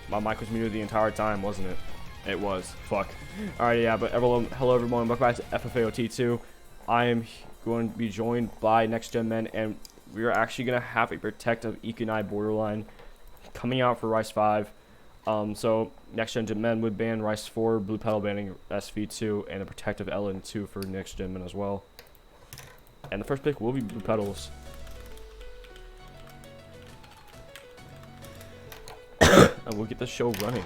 My mic was muted the entire time, wasn't it? It was. Fuck. Alright, yeah, but everyone, hello everyone, welcome back to FFAOT2. I am going to be joined by Next Gen Men, and we are actually going to have a protective Econai borderline coming out for Rice 5. So Next Gen Men would ban Rice 4, Blue Petal banning SV2, and a protective LN2 for Next Gen Men as well. And the first pick will be Blue Petals. And we'll get the show running.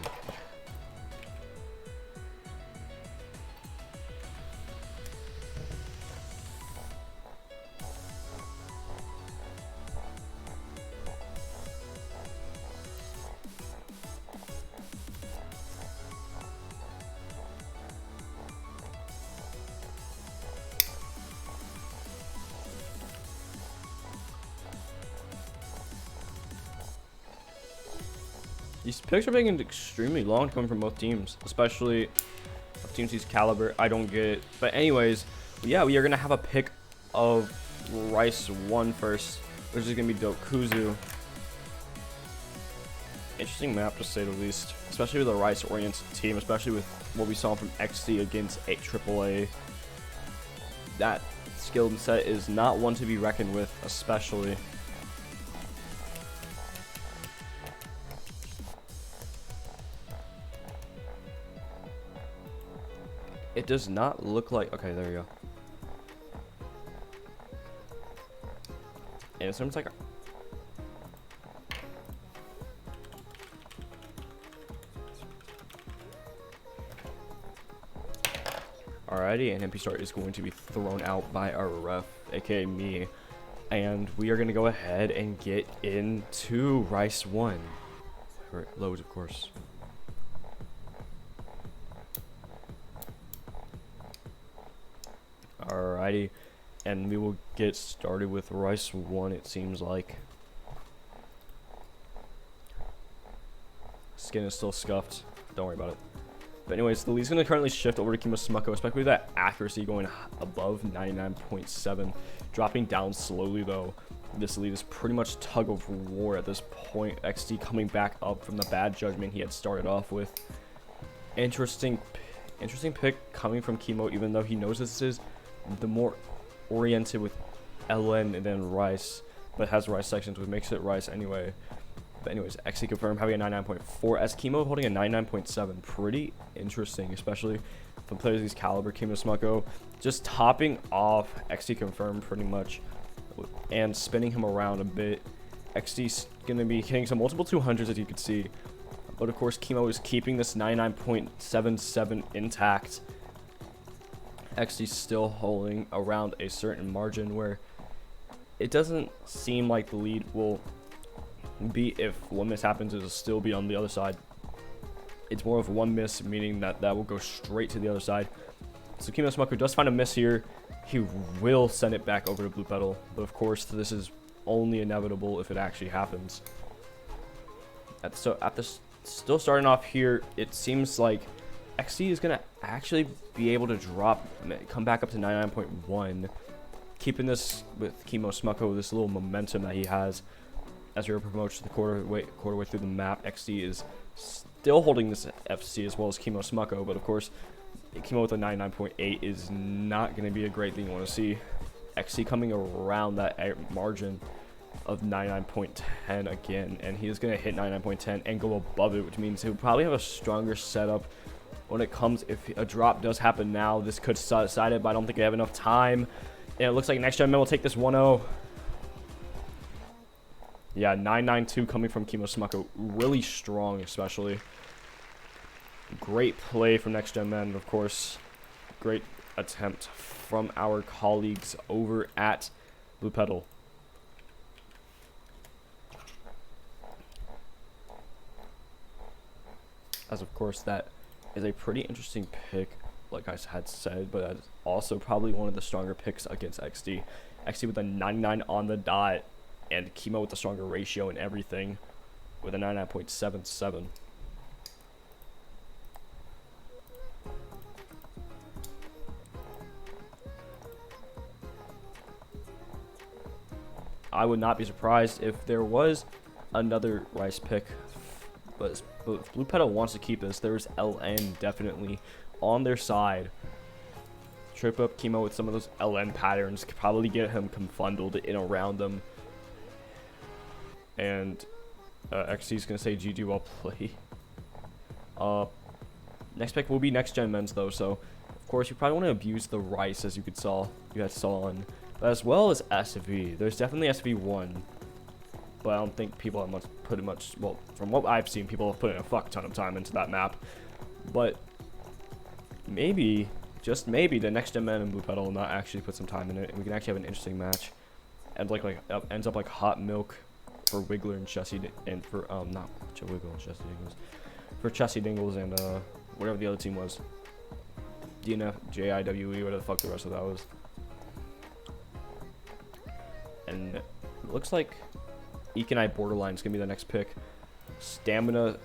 These picks are making it extremely long coming from both teams, especially teams these caliber. I don't get it. But anyways, yeah, we are going to have a pick of Rice 1 first, which is going to be Dokuzu. Interesting map to say the least, especially with a Rice-oriented team, especially with what we saw from XC against AAA. That skill set is not one to be reckoned with, especially. It does not look like... Okay, there we go. And it seems like... Alrighty, and MP start is going to be thrown out by our ref, aka me. And we are going to go ahead and get into Rice 1. Or loads, of course. Alrighty, and we will get started with Rice 1, it seems like. Skin is still scuffed, don't worry about it. But anyways, the lead's going to currently shift over to Kimo Smucko, especially with that accuracy going above 99.7. Dropping down slowly though. This lead is pretty much tug of war at this point. XD coming back up from the bad judgment he had started off with. Interesting pick coming from Kimo, even though he knows this is the more oriented with LN and then Rice, but has Rice sections, which makes it Rice anyway. But anyways, XC confirmed having a 99.4 as Kimo holding a 99.7. Pretty interesting, especially from players of these caliber. Kimo Smucko just topping off XC confirmed pretty much and spinning him around a bit. XC's gonna be hitting some multiple 200s, as you can see, but of course Kimo is keeping this 99.77 intact. XD still holding around a certain margin where it doesn't seem like the lead will be, if one miss happens, it'll still be on the other side. It's more of one miss, meaning that will go straight to the other side. So Kimo Smucko does find a miss here. He will send it back over to Blue Petal, but of course this is only inevitable if it actually happens. Still starting off here, it seems like XC is going to actually be able to come back up to 99.1, keeping this with Kimo Smucko, this little momentum that he has as we approach the quarter way through the map. XC is still holding this FC as well as Kimo Smucko, but of course, Kimo with a 99.8 is not going to be a great thing you want to see. XC coming around that margin of 99.10 again, and he is going to hit 99.10 and go above it, which means he'll probably have a stronger setup when it comes, if a drop does happen now. This could decide it, but I don't think they have enough time. And it looks like Next Gen Men will take this 1-0. Yeah, 992 coming from Kimo Smucko. Really strong, especially. Great play from Next Gen Men, of course. Great attempt from our colleagues over at Blue Petal. As of course, that is a pretty interesting pick, like I had said, but that's also probably one of the stronger picks against XD. XD with a 99 on the dot, and Kimo with the stronger ratio and everything, with a 99.77. I would not be surprised if there was another Rice pick But Blue Petal wants to keep this. There's LN definitely on their side. Trip up Chemo with some of those LN patterns could probably get him confundled in around them. And XC's going to say GG well played. Next pick will be Next Gen Men's though, so of course you probably want to abuse the Rice as you guys saw on, but as well as SV. There's definitely SV1, but I don't think people have put much. Well, from what I've seen, people have put in a fuck ton of time into that map. But maybe, just maybe, the Next Gen Men and Blue Petal will not actually put some time in it, and we can actually have an interesting match. And ends up like hot milk for Wiggler and Chessie, and for not Wiggle and Chessie Dingles, for Chessie Dingles and whatever the other team was. DNF, JIWE, whatever the fuck the rest of that was. And it looks like Eek and I Borderline is going to be the next pick. Stamina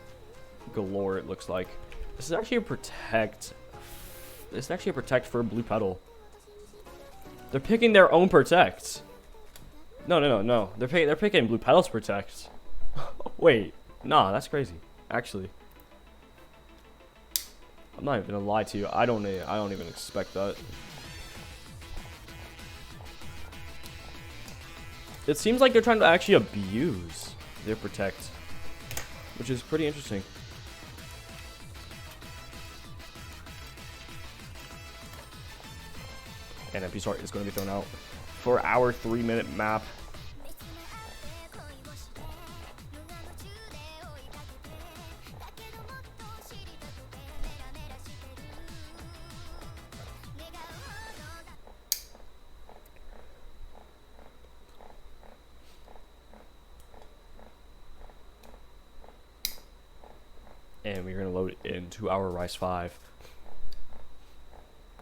galore, it looks like. This is actually a protect. This is actually a protect for Blue Petal. They're picking their own protect. No. They're picking Blue Petal's protect. Wait, nah, that's crazy. Actually, I'm not even gonna lie to you. I don't even expect that. It seems like they're trying to actually abuse their protect, which is pretty interesting. And MP Start is going to be thrown out for our 3-minute map. And we're going to load into our Rise 5.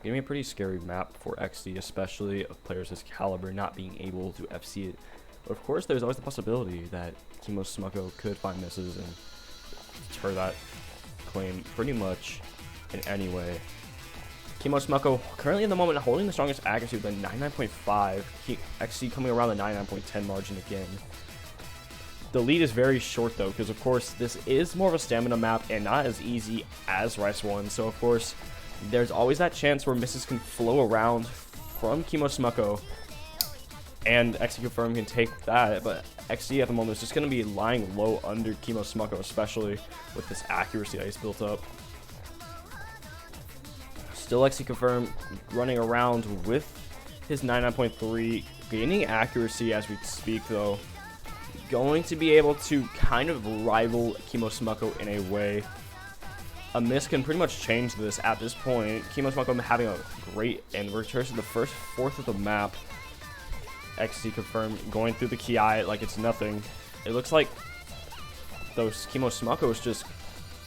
Gonna be a pretty scary map for XD, especially of players his caliber not being able to FC it. But of course, there's always the possibility that Chemo Smucko could find misses and deter that claim pretty much in any way. Chemo Smucko currently in the moment holding the strongest accuracy with a 99.5. XD coming around the 99.10 margin again. The lead is very short though, because of course this is more of a stamina map and not as easy as Rice 1. So of course, there's always that chance where misses can flow around from Chemo Smucko, and XD Confirm can take that. But XD at the moment is just going to be lying low under Chemo Smucko, especially with this accuracy that he's built up. Still XD Confirm running around with his 99.3, gaining accuracy as we speak though. Going to be able to kind of rival Chemo Smucko in a way. A miss can pretty much change this at this point. Chemo Smucko having a great and returns to the first fourth of the map. XD Confirm going through the Ki like it's nothing. It looks like those Chemo Smucko is just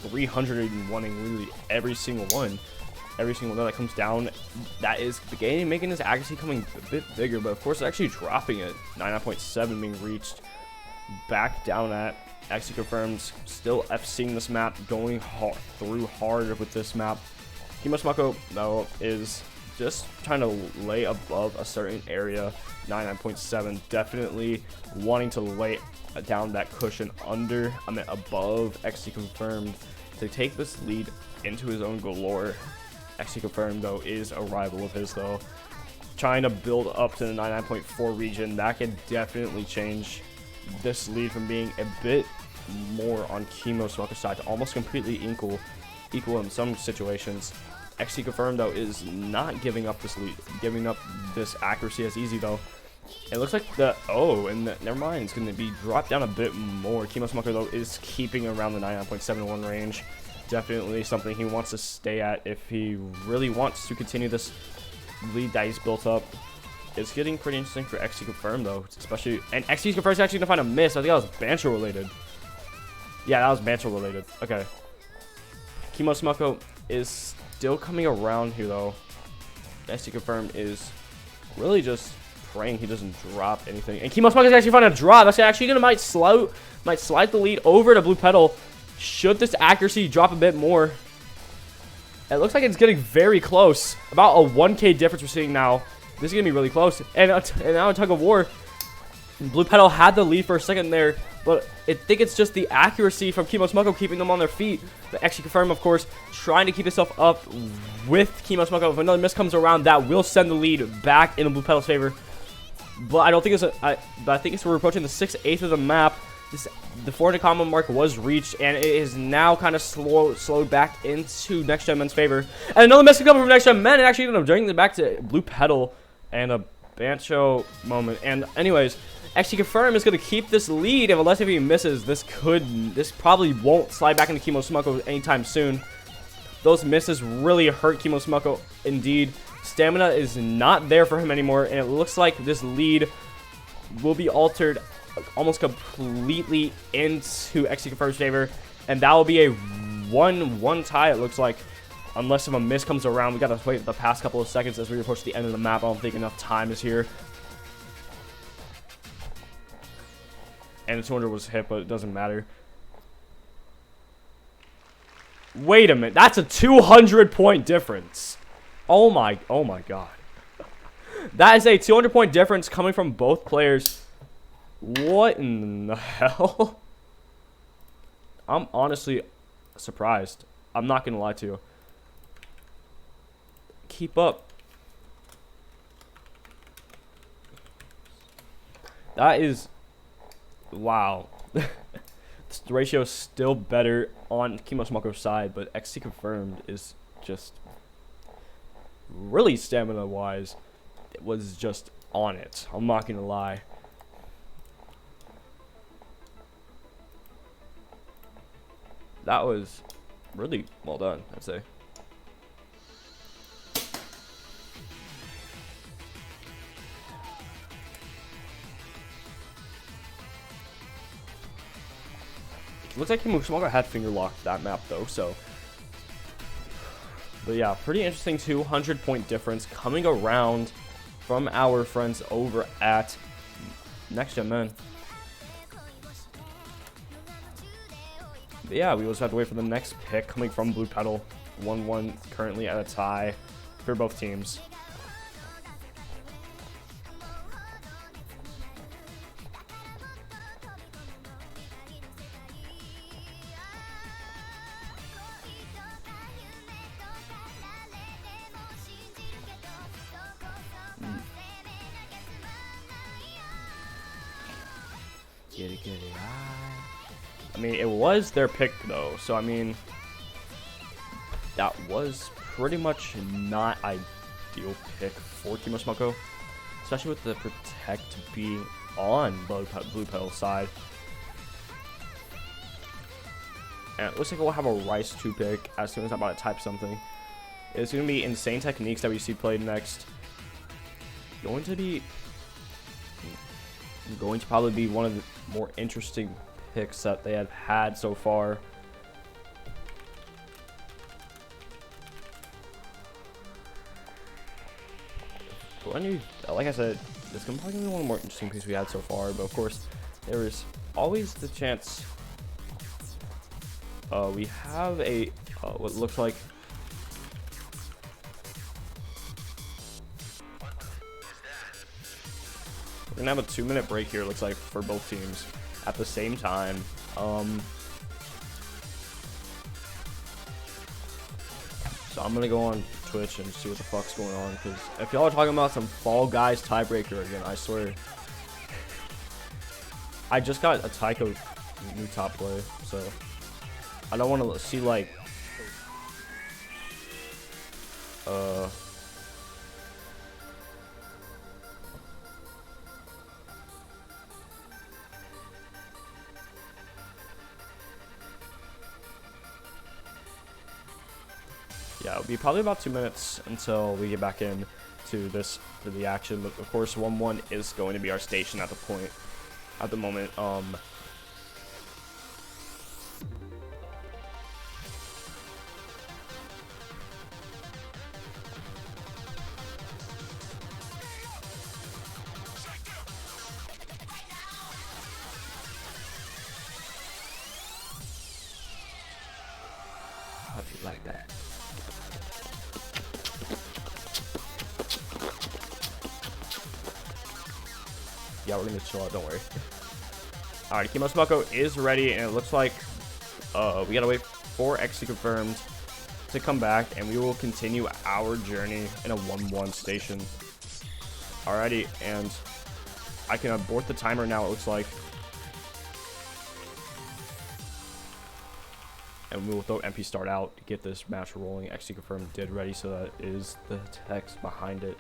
301ing literally every single one. Every single one that comes down, that is the game, making his accuracy coming a bit bigger, but of course actually dropping it. 99.7 being reached. Back down at XD Confirms, still FCing this map, going through hard with this map. Chemo Smucko, though, is just trying to lay above a certain area. 99.7, definitely wanting to lay down that cushion above XD Confirmed to take this lead into his own galore. XD Confirmed, though, is a rival of his, though. Trying to build up to the 99.4 region, that could definitely change this lead from being a bit more on Chemo Smucko's side to almost completely equal in some situations. XD Confirmed though is not giving up this lead, giving up this accuracy as easy though. It looks like never mind, it's going to be dropped down a bit more. Chemo Smucko though is keeping around the 99.71 range. Definitely something he wants to stay at if he really wants to continue this lead that he's built up. It's getting pretty interesting for XD Confirmed though, especially, and XD Confirmed is actually gonna find a miss. I think that was Bancho related. Yeah, that was Bancho related. Okay. Chemo Smucko is still coming around here though. XD Confirmed is really just praying he doesn't drop anything. And Chemo Smucko is actually finding a drop. That's actually gonna might slide the lead over to Blue Petal. Should this accuracy drop a bit more? It looks like it's getting very close. About a 1K difference we're seeing now. This is going to be really close. And now a tug of war. Blue Petal had the lead for a second there, but I think it's just the accuracy from Kimo Smucko keeping them on their feet. But actually confirm, of course, trying to keep himself up with Kimo Smucko. If another miss comes around, that will send the lead back in Blue Petal's favor. But I don't think I think we're approaching the 6/8 of the map. The 400 combo mark was reached, and it is now kind of slowed back into Next Gen Men's favor. And another miss coming from Next Gen Men, and actually ended up bringing it back to Blue Petal and a Bancho moment. And anyways, actually confirm is going to keep this lead. Unless if he misses, this probably won't slide back into Kimo Smucko anytime soon. Those misses really hurt Kimo Smucko indeed. Stamina is not there for him anymore, and it looks like this lead will be altered almost completely into XC Confirm's favor, and that will be a 1-1 tie, it looks like, unless if a miss comes around. We gotta wait the past couple of seconds as we approach the end of the map. I don't think enough time is here. And the 200 was hit, but it doesn't matter. Wait a minute, that's a 200-point difference. Oh my god. That is a 200-point difference coming from both players. What in the hell? I'm honestly surprised. I'm not gonna lie to you. Keep up. That is... wow. The ratio is still better on Kimo Smucko's side, but XC Confirmed is just... really stamina-wise, it was just on it. I'm not gonna lie. That was really well done, I'd say. Looks like Kimo Smucko had finger locked that map though, so. But yeah, pretty interesting 200-point difference coming around from our friends over at Next Gen Men. But yeah, we also have to wait for the next pick coming from Blue Petal. 1-1 currently at a tie for both teams. Get it. I mean, it was their pick though, so I mean, that was pretty much not ideal pick for Kimo Smucko, especially with the Protect being on Blue Petal's side. And it looks like we'll have a Rice 2 pick as soon as I'm about to type something. It's going to be Insane Techniques that we see played next. Going to probably be one of the more interesting picks that they have had so far. Like I said, this is probably one of the more interesting picks we had so far, but of course, there is always the chance. We have a what looks like we're gonna have a 2-minute break here, looks like, for both teams at the same time. So I'm gonna go on Twitch and see what the fuck's going on, because if y'all are talking about some Fall Guys tiebreaker again, I swear. I just got a Tycho new top play, so I don't want to see like yeah, it'll be probably about 2 minutes until we get back in to the action. But of course, 1-1 is going to be our station at the moment. How do you like that? Yeah, we're gonna chill out. Don't worry. All right, Kimo Smoko is ready, and it looks like we gotta wait for XC confirmed to come back, and we will continue our journey in a 1-1 station. Alrighty, and I can abort the timer now, it looks like. And we will throw MP start out to get this match rolling. XC confirmed did ready, so that is the text behind it.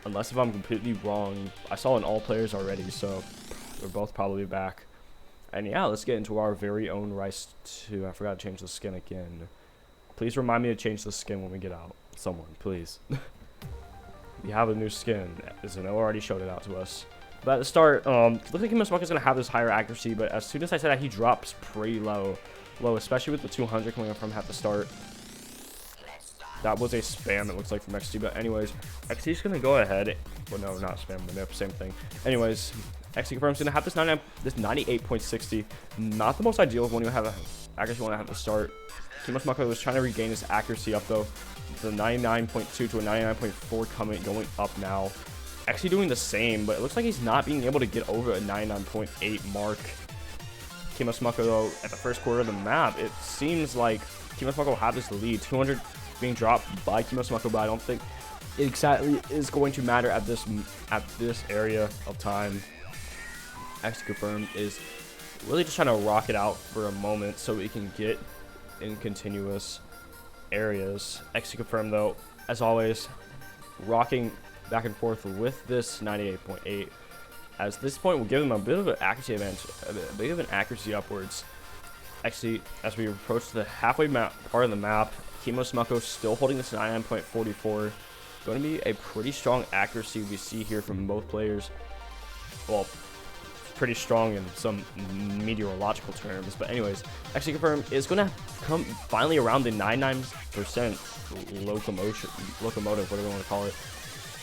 Unless if I'm completely wrong, I saw an all players already, so we're both probably back. And yeah, let's get into our very own Rice 2. I forgot to change the skin again. Please remind me to change the skin when we get out. Someone, please. We have a new skin, as Noah already showed it out to us. But at the start, looks like Kimo Smoko is going to have this higher accuracy, but as soon as I said that, he drops pretty low, especially with the 200 coming up from at the start. That was a spam, it looks like, from XT. But anyways, XT is going to go ahead. Well, no, not spam, but same thing. Anyways, XT confirms going to have this 98.60. Not the most ideal when you have accuracy when I have to start. Kimo Smoko was trying to regain his accuracy up, though. The 99.2 to a 99.4 going up now. XT doing the same, but it looks like he's not being able to get over a 99.8 mark. Kimo Smoko, though, at the first quarter of the map, it seems like Kimo Smoko will have this lead. 200 being dropped by Kimo Smoko, but I don't think it exactly is going to matter at this area of time. XT confirmed is really just trying to rock it out for a moment so we can get in continuous areas. XT confirmed, though, as always, rocking back and forth with this 98.8. As this point will give him a bit of an accuracy advantage, a bit of an accuracy upwards. Actually, as we approach the halfway part of the map, Kimo Smoko still holding this 99.44. Going to be a pretty strong accuracy we see here from both players. Well, pretty strong in some meteorological terms, but anyways, XT confirmed is going to come finally around the 99% locomotive, whatever you want to call it.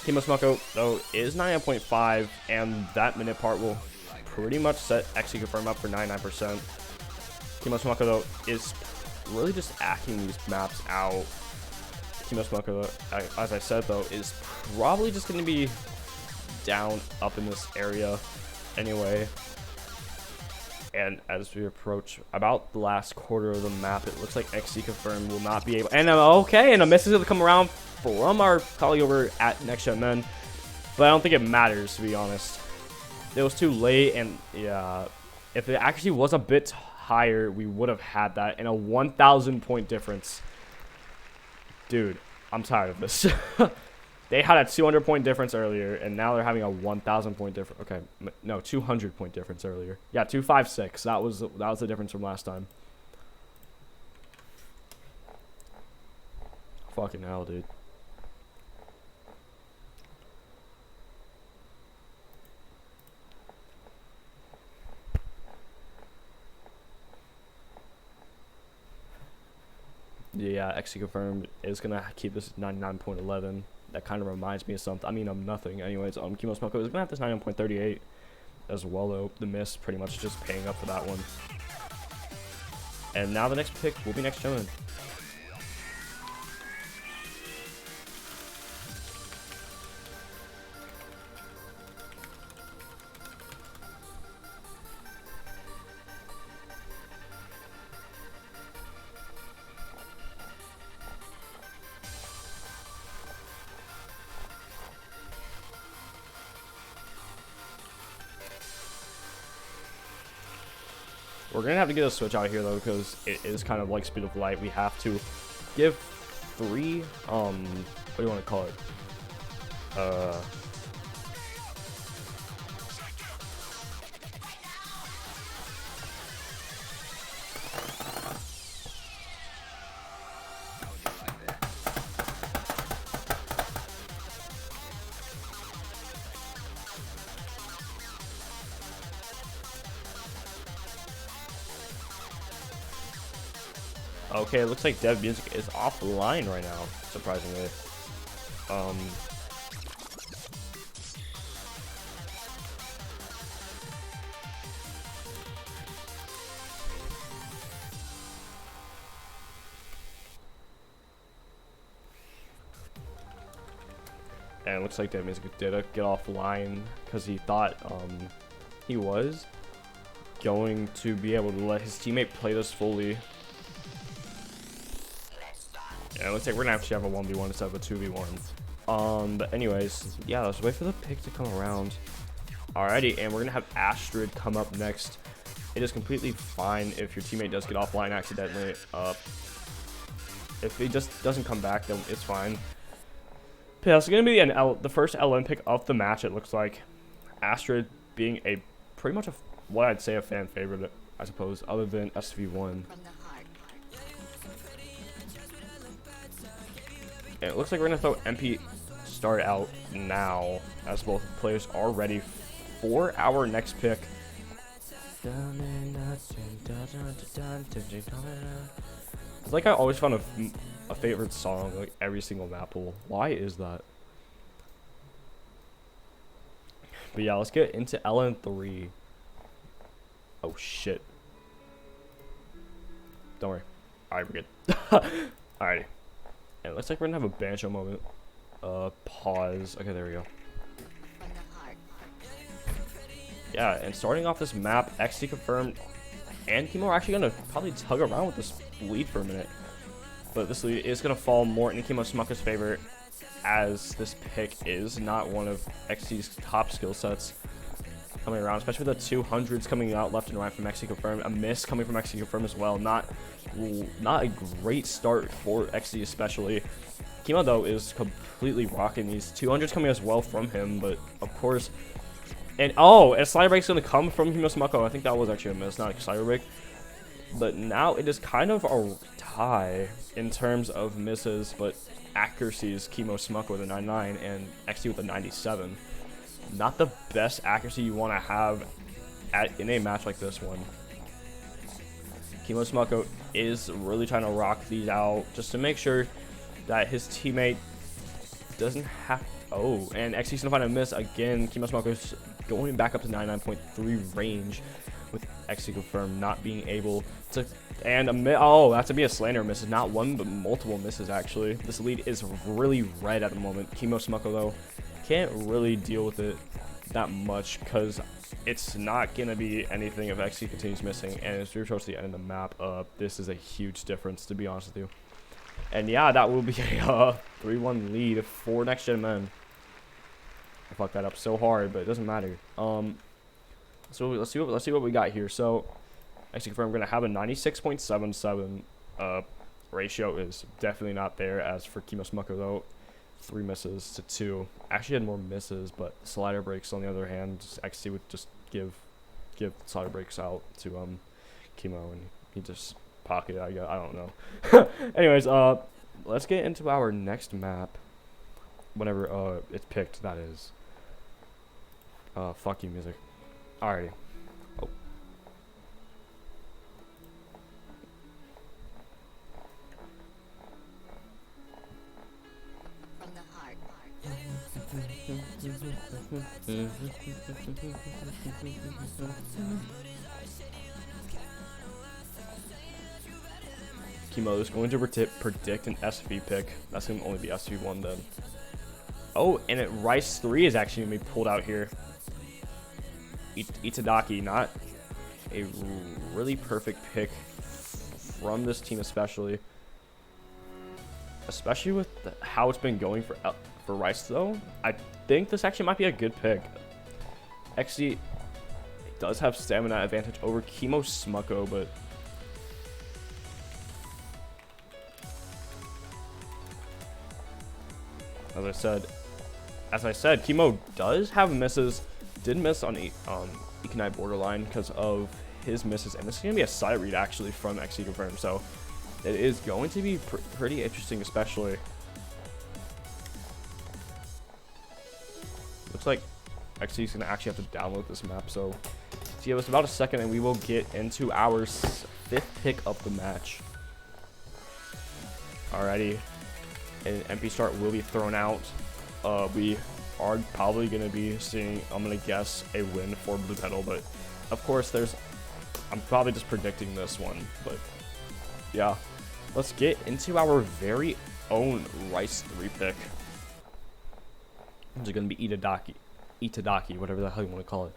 Kimo Smoko, though, is 99.5, and that minute part will pretty much set XT confirmed up for 99%. Kimo Smoko, though, is really just acting these maps out. Kimo Smoko, as I said, though, is probably just going to be down up in this area anyway. And as we approach about the last quarter of the map, it looks like XT confirmed will not be able. And okay, and a message will come around from our colleague over at Next Gen Men, but I don't think it matters, to be honest. It was too late, and yeah, if the accuracy was a bit higher, we would have had that in a 1,000 point difference. Dude, I'm tired of this. They had a 200 point difference earlier, and now they're having a 1,000 point difference. Okay, no, 200 point difference earlier. Yeah, 256. That was the difference from last time. Fucking hell, dude. Yeah, XT confirmed is gonna keep this 99.11. That kind of reminds me of something. I mean, nothing. Anyways, Kimo Smoko is gonna have this 99.38 as well, though. The miss pretty much just paying up for that one. And now the next pick will be Next Gen. We're going to have to get a switch out here, though, because it is kind of like Speed of Light. We have to give 3, what do you want to call it? Okay, it looks like Dev Music is offline right now, surprisingly. And it looks like that Music did get offline because he thought he was going to be able to let his teammate play this fully. Yeah, it looks like we're gonna actually have a 1v1 instead of a 2v1. But anyways, yeah, let's wait for the pick to come around. Alrighty, and we're gonna have Astrid come up next. It is completely fine if your teammate does get offline accidentally. If he just doesn't come back, then it's fine. Yeah, it's gonna be the first LN pick of the match. It looks like Astrid being a pretty much what I'd say a fan favorite, I suppose, other than SV1. And it looks like we're gonna throw MP start out now, as both players are ready for our next pick. It's like I always found a favorite song like every single map pool. Why is that? But yeah, let's get into LN3. Oh shit. Don't worry. Alright, we're good. Alrighty. And it looks like we're gonna have a Banjo moment. Pause. Okay, there we go. Yeah, and starting off this map, XT confirmed, and Kimo are actually gonna probably tug around with this lead for a minute. But this lead is gonna fall more in Kimo Smucker's favor, as this pick is not one of XT's top skill sets coming around, especially with the 200s coming out left and right from XT confirmed. A miss coming from XT confirmed as well. Not a great start for XT especially. Kimo though is completely rocking these 200s coming as well from him, but of course. And oh, a slider break's gonna come from Kimo Smucko. I think that was actually a miss, not a slider break. But now it is kind of a tie in terms of misses, but accuracies. Kimo Smucko with a 99 and XT with a 97. Not the best accuracy you want to have in a match like this one. Kimo Smucko is really trying to rock these out just to make sure that his teammate doesn't have. Oh, and XT's gonna find a miss again. Kimo Smucko's going back up to 99.3 range with XT confirmed not being able to. And that's to be a slander miss. Not one, but multiple misses actually. This lead is really red at the moment. Kimo Smucko though can't really deal with it that much because it's not gonna be anything if XT continues missing. And as we approach the end of the map, this is a huge difference, to be honest with you. And yeah, that will be a 3-1 lead for Next Gen Men. I fucked that up so hard, but it doesn't matter. So let's see what we got here. So XT confirmed, we're gonna have a 96.77 ratio. Is definitely not there. As for Kimo Smucko though, 3 misses to 2. Actually had more misses, but slider breaks on the other hand, XT would just give slider breaks out to Kimo, and he just pocketed. I don't know. Anyways, let's get into our next map. Whenever it's picked, that is. Fuck you, music. Alrighty. Oh. Kimo is going to predict an SV pick. That's going to only be SV1 then. Oh, and Rice 3 is actually going to be pulled out here. Itadaki, not a really perfect pick from this team, especially with how it's been going for Rice though. I think this actually might be a good pick. XT does have stamina advantage over Kimo Smucko, but as I said, Kimo does have misses. Did miss on Ikanai borderline because of his misses, and this is gonna be a side read actually from XT confirmed, so it is going to be pretty interesting, especially. Looks like XT is gonna actually have to download this map, so give us about a second and we will get into our 5th pick of the match. Alrighty, an MP start will be thrown out. We are probably going to be seeing, I'm going to guess, a win for Blue Petal, but of course I'm probably just predicting this one, but yeah, let's get into our very own Rice 3 pick. Is it going to be Itadaki, whatever the hell you want to call it.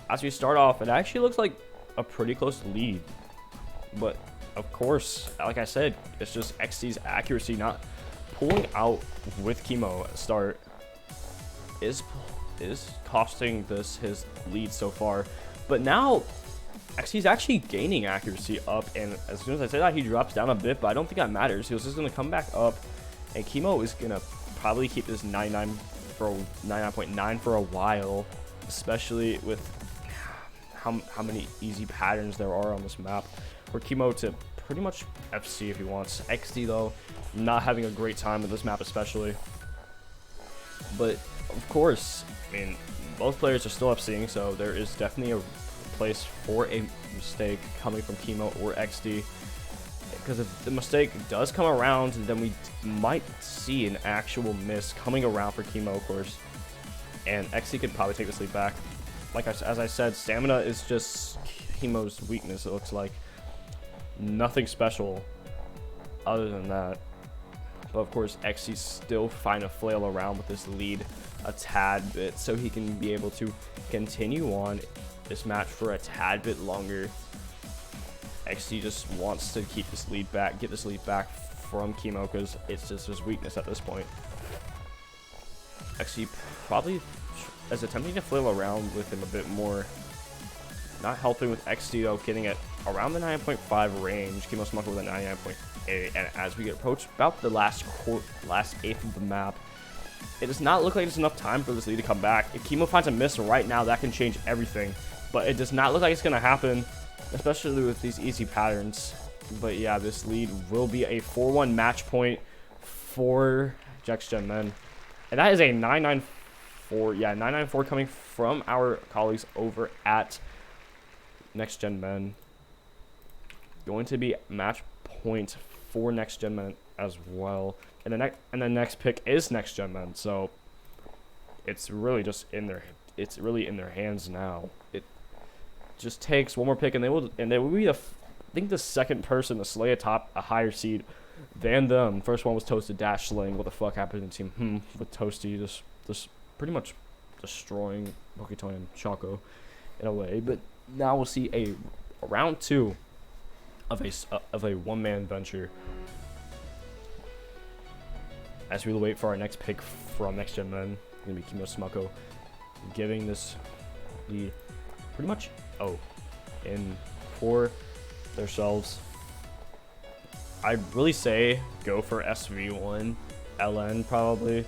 As we start off, it actually looks like a pretty close lead. But, of course, like I said, it's just XD's accuracy not pulling out with Chemo at start is costing this his lead so far. But now, XD's actually gaining accuracy up, and as soon as I say that, he drops down a bit, but I don't think that matters. He was just going to come back up, and Chemo is going to probably keep this 99.9 for a while, especially with how many easy patterns there are on this map for Chemo to pretty much FC if he wants. XD, though, not having a great time with this map especially. But, of course, I mean, both players are still FCing, so there is definitely a place for a mistake coming from Chemo or XD. Because if the mistake does come around, then we might see an actual miss coming around for Chemo, of course. And XD could probably take this lead back. Like as I said, stamina is just Chemo's weakness, it looks like. Nothing special other than that. But of course, XD still find a flail around with this lead a tad bit, so he can be able to continue on this match for a tad bit longer. XD just wants to keep this lead back, get this lead back from Chemo, because it's just his weakness at this point. XD probably is attempting to flail around with him a bit more. Not helping with XD though, getting it around the 9.5 range. Chemo Smucker with a 99.8, and as we approach about the last eighth of the map, it does not look like there's enough time for this lead to come back. If Chemo finds a miss right now, that can change everything, but it does not look like it's gonna happen, especially with these easy patterns. But yeah, this lead will be a 4-1 match point for Next Gen Men, and that is a 994. Yeah, 994 coming from our colleagues over at Next Gen Men. Going to be match point for Next Gen Men as well. And the next pick is Next Gen Men, so it's really just in their hands now. It just takes one more pick, and they will be I think the second person to slay a higher seed than them. First one was Toasted Dash slaying. What the fuck happened in team with Toasty just pretty much destroying Poketone and Choco in a way. But now we'll see a round 2 of a one-man venture as we wait for our next pick from Next Gen Men. Gonna be Chemo Smucko, giving this lead pretty much in for themselves. I'd really say go for SV1 LN probably,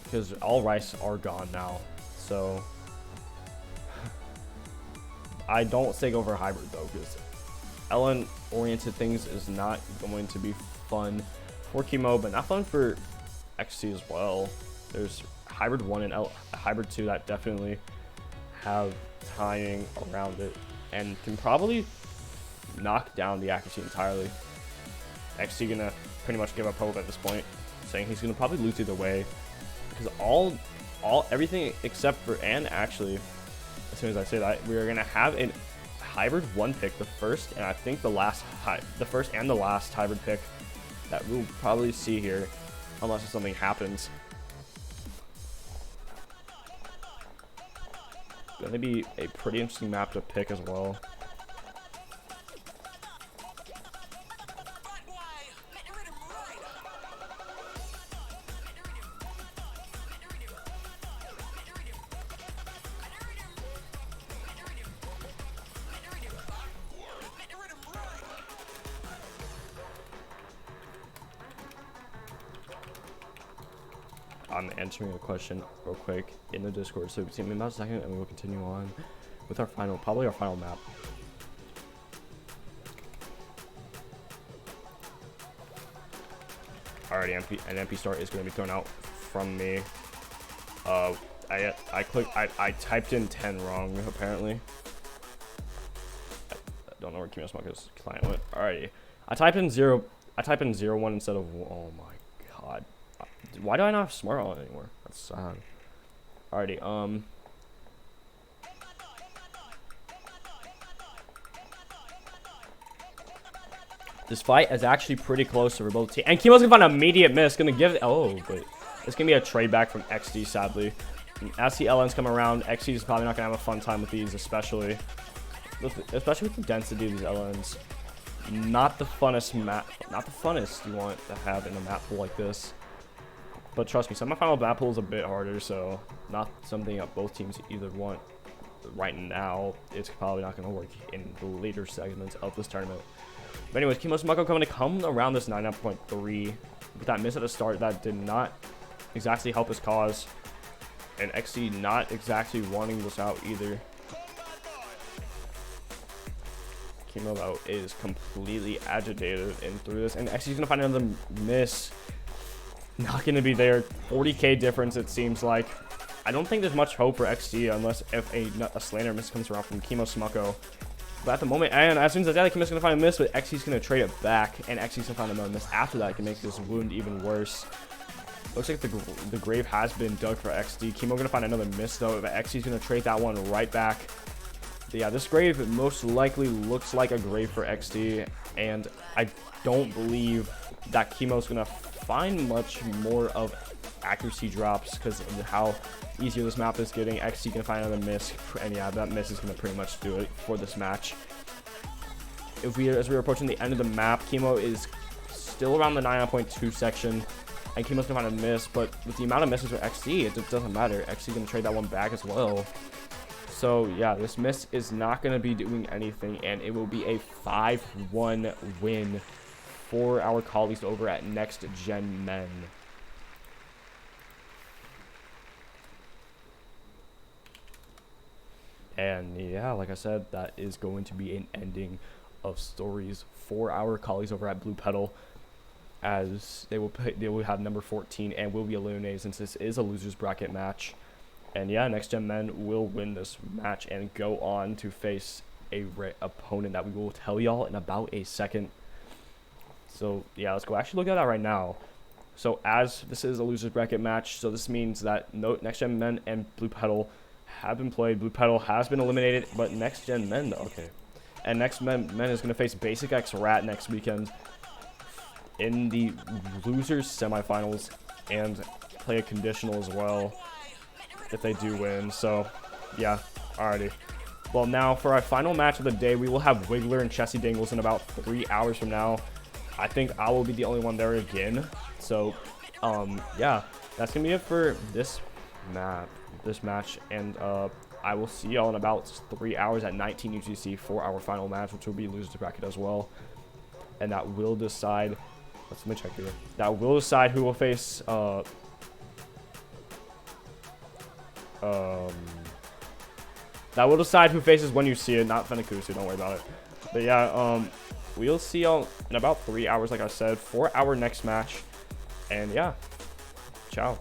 because all rice are gone now. So I don't say go for hybrid though, because LN oriented things is not going to be fun for Chemo, but not fun for XC as well. There's hybrid 1 and hybrid 2 that definitely have timing around it and can probably knock down the accuracy entirely. XC gonna pretty much give up hope at this point, saying he's gonna probably lose either way, because everything except for, and actually as soon as I say that, we are gonna have a hybrid 1 pick, the first and I think the last hybrid pick that we'll probably see here, unless something happens. Gonna be a pretty interesting map to pick as well. I'm answering a question real quick in the Discord, so see me about a second and we will continue on with our probably our final map. Alrighty, an MP start is going to be thrown out from me. I typed in 10 wrong apparently. I don't know where Chemo Smucker's client went. Alrighty, I typed in 0-1 instead of, oh my god. Why do I not have smart on anymore? That's sad. Alrighty, This fight is actually pretty close for both teams. And Chemo's gonna find an immediate miss. Gonna give it. Oh, but it's gonna be a trade back from XD, sadly. And as the LNs come around, XD is probably not gonna have a fun time with these, especially with the density of these LNs. Not the funnest map. Not the funnest you want to have in a map pool like this. But trust me, semifinal map pool is a bit harder, so not something that both teams either want right now. It's probably not gonna work in the later segments of this tournament. But anyways, Kimo Smako going to come around this 99.3 with that miss at the start that did not exactly help his cause, and XC not exactly wanting this out either. Kimo though is completely agitated and through this, and XC's gonna find another miss. Not gonna be there. 40k difference it seems like. I don't think there's much hope for XD unless if a slander miss comes around from Kimo Smako. But at the moment, and as soon as I die, Kimo's gonna find a miss, but XC's gonna trade it back, and XC's gonna find another miss after that can make this wound even worse. Looks like the grave has been dug for XD. Kimo gonna find another miss though, but XC's gonna trade that one right back. But yeah, this grave most likely looks like a grave for XD, and I don't believe that Kimo's gonna find much more of accuracy drops because of how easier this map is getting. XC gonna find another miss, and yeah, that miss is gonna pretty much do it for this match. As we're approaching the end of the map, Kimo is still around the 9.2 section, and Kimo's gonna find a miss, but with the amount of misses for XC, it just doesn't matter. XC gonna trade that one back as well. So yeah, this miss is not gonna be doing anything, and it will be a 5-1 win for our colleagues over at Next Gen Men. And yeah, like I said, that is going to be an ending of stories for our colleagues over at Blue Petal, as they will have number 14 and will be eliminated since this is a losers bracket match. And yeah, Next Gen Men will win this match and go on to face a opponent that we will tell y'all in about a second. So yeah, let's go actually look at that right now. So as this is a losers bracket match, so this means that Next Gen Men and Blue Petal have been played. Blue Petal has been eliminated, but Next Gen Men, okay. And Next Men is going to face Basic X Rat next weekend in the losers semifinals and play a conditional as well if they do win. So yeah, alrighty. Well, now for our final match of the day, we will have Wiggler and Chessie Dingles in about 3 hours from now. I think I will be the only one there again. So yeah, that's gonna be it for this match, and I will see y'all in about 3 hours at 19 UTC for our final match, which will be losers bracket as well, and that will decide. Let me check here. That will decide who will face that will decide who faces when you see it, not Fenakusu, don't worry about it. But yeah, we'll see y'all in about 3 hours, like I said, for our next match. And yeah, ciao.